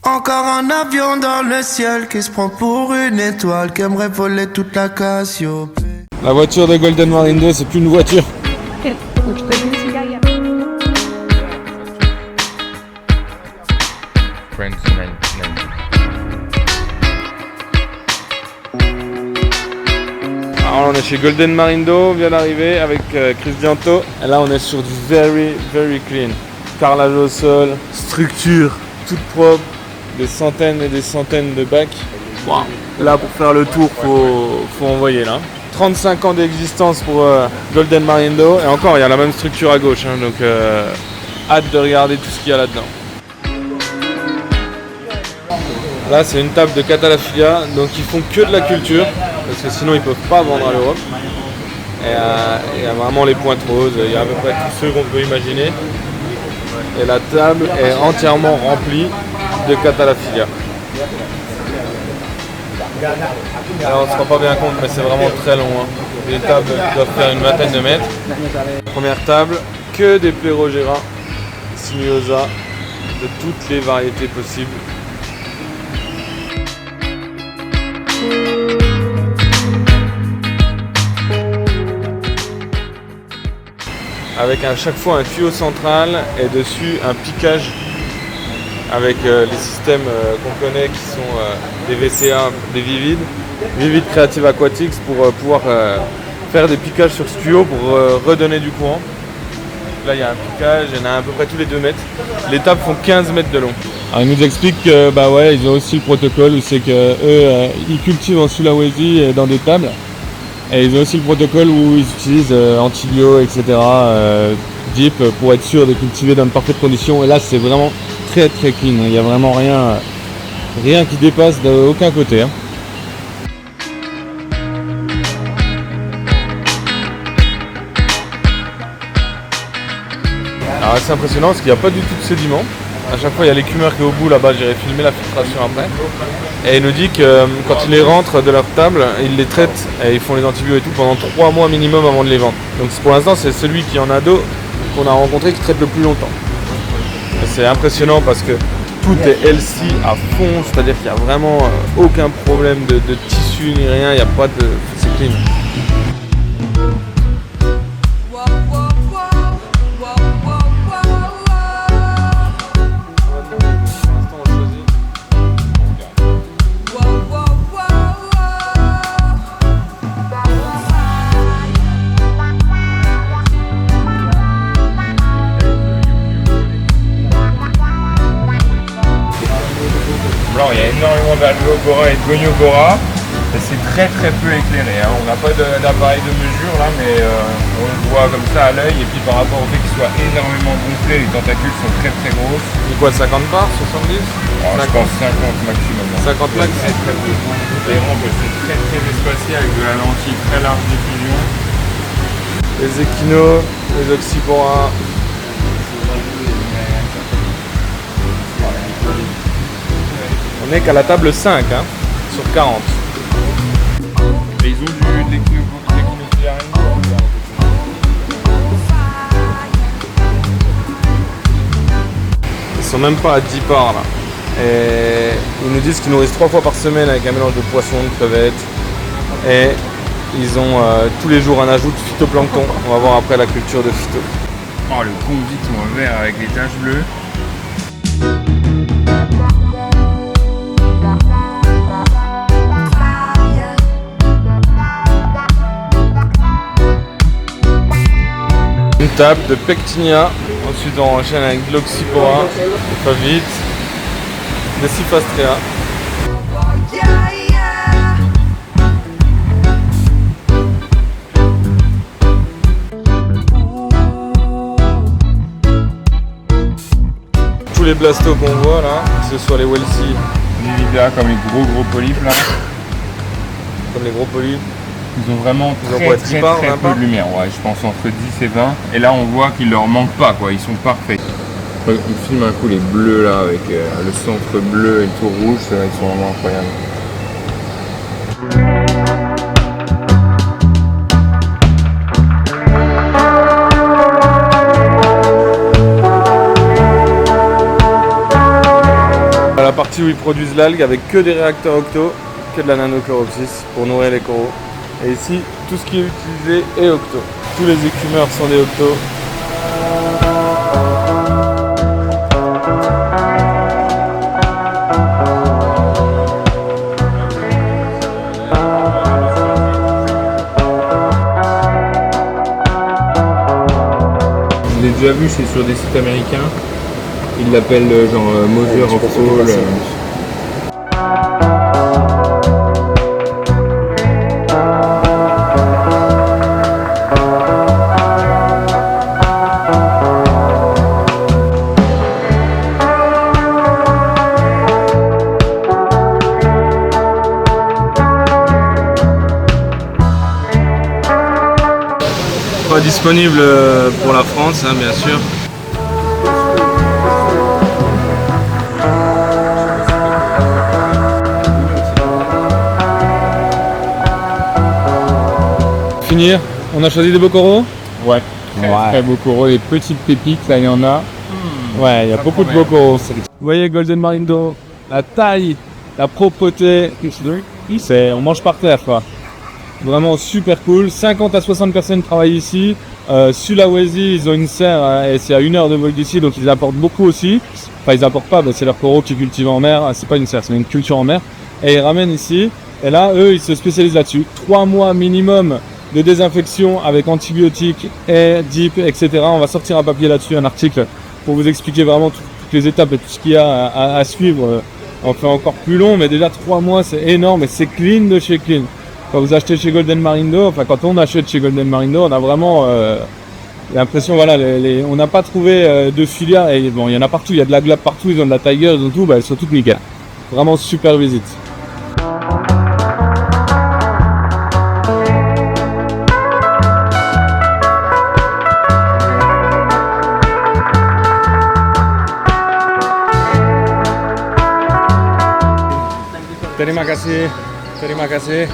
Encore un avion dans le ciel qui se prend pour une étoile, qui aimerait voler toute la Cassiopée. La voiture de Golden Marindo, c'est plus une voiture. Alors on est chez Golden Marindo, on vient d'arriver avec Chris Dianto. Et là on est sur du very clean. Carrelage au sol, structure toute propre, des centaines et des centaines de bacs. Wow. Là pour faire le tour, faut envoyer là. 35 ans d'existence pour Golden Marindo. Et encore, il y a la même structure à gauche. Hein, donc hâte de regarder tout ce qu'il y a là-dedans. Là, c'est une table de Catalafiga. Donc ils font que de la culture. Parce que sinon, ils ne peuvent pas vendre à l'Europe. Et il y a vraiment les pointes roses. Il y a à peu près tous ceux qu'on peut imaginer. Et la table est entièrement remplie de Catalafiga. Alors on ne se rend pas bien compte, mais c'est vraiment très long. Hein. Les tables doivent faire une vingtaine de mètres. Première table, que des Plerogera sinuosa de toutes les variétés possibles. Avec à chaque fois un tuyau central et dessus un piquage avec les systèmes qu'on connaît qui sont des VCA, des Vivid Creative Aquatics pour pouvoir faire des piquages sur ce tuyau pour redonner du courant. Là il y a un piquage, il y en a à peu près tous les 2 mètres. Les tables font 15 mètres de long. Alors, ils nous expliquent que ils ont aussi le protocole où c'est que eux ils cultivent en Sulawesi dans des tables. Et ils ont aussi le protocole où ils utilisent antibio, etc. DIP pour être sûr de cultiver dans de parfaites conditions. Et là c'est vraiment très clean, il n'y a vraiment rien qui dépasse d'aucun côté. Hein. Alors c'est impressionnant parce qu'il n'y a pas du tout de sédiments. À chaque fois il y a l'écumeur qui est au bout là-bas, j'irai filmer la filtration après. Et il nous dit que quand ils les rentrent de leur table, ils les traitent et ils font les antibiotiques et tout pendant 3 mois minimum avant de les vendre. Donc pour l'instant c'est celui qui en a d'eau qu'on a rencontré qui traite le plus longtemps. Et c'est impressionnant parce que tout est healthy à fond, c'est-à-dire qu'il n'y a vraiment aucun problème de tissu ni rien, il n'y a pas de... c'est clean. Il y a énormément d'Algogora et de Goniogora et c'est très peu éclairé. Hein. On n'a pas d'appareil de mesure là, mais on le voit comme ça à l'œil et puis par rapport au fait qu'il soit énormément gonflé, les tentacules sont très grosses. C'est quoi, 50 bars, 70 Je pense 50 maximum. Hein. 50 max. C'est très peu. Les rampes sont très espacées avec de la lentille très large diffusion. Les échinos, les oxypora. On n'est qu'à la table 5 hein, sur 40. Et ils ont de l'échinophyllarie. Ils sont même pas à 10 parts là. Et ils nous disent qu'ils nourrissent 3 fois par semaine avec un mélange de poissons, de crevettes. Et ils ont tous les jours un ajout de phytoplancton. On va voir après la culture de phyto. Oh, le convict vert avec les taches bleues. Une table de Pectinia, ensuite on enchaîne avec de l'Oxypora, des Favites, des Cyphastrea. Tous les blastos qu'on voit là, que ce soit les Welsi, Vivida comme les gros polypes là. comme les gros polypes. Ils ont vraiment très peu de lumière, ouais, je pense entre 10 et 20. Et là on voit qu'il leur manque pas quoi, ils sont parfaits. On filme un coup les bleus là avec le centre bleu et le tour rouge, ils sont vraiment incroyables. la partie où ils produisent l'algue avec que des réacteurs octo, que de la nanochloropsis pour nourrir les coraux. Et ici, tout ce qui est utilisé est octo. Tous les écumeurs sont des octos. Je l'ai déjà vu, c'est sur des sites américains. Ils l'appellent genre Mother of All. Pas disponible pour la France, hein, bien sûr. Finir, on a choisi des beaux coraux. Ouais, très beaux coraux, les petites pépites, là il y en a. Ouais, il y a beaucoup de beaux coraux. Vous voyez Golden Marindo, la taille, la propreté, on mange par terre quoi. Vraiment super cool. 50 à 60 personnes travaillent ici. Sulawesi, ils ont une serre et c'est à 1 heure de vol d'ici, donc ils apportent beaucoup aussi. Enfin, ils apportent pas, c'est leurs coraux qui cultivent en mer. C'est pas une serre, c'est une culture en mer. Et ils ramènent ici. Et là, eux, ils se spécialisent là-dessus. 3 mois minimum de désinfection avec antibiotiques, air, DIP, etc. On va sortir un papier là-dessus, un article, pour vous expliquer vraiment toutes les étapes et tout ce qu'il y a à suivre. On fait encore plus long, mais déjà 3 mois, c'est énorme et c'est clean de chez clean. Quand vous achetez chez Golden Marindo, enfin quand on achète chez Golden Marindo, on a vraiment l'impression, voilà, on n'a pas trouvé de filière, et bon, il y en a partout, il y a de la glape partout, ils ont de la tiger, ils ont tout, elles sont toutes nickel. Vraiment super visite. Terima kasih.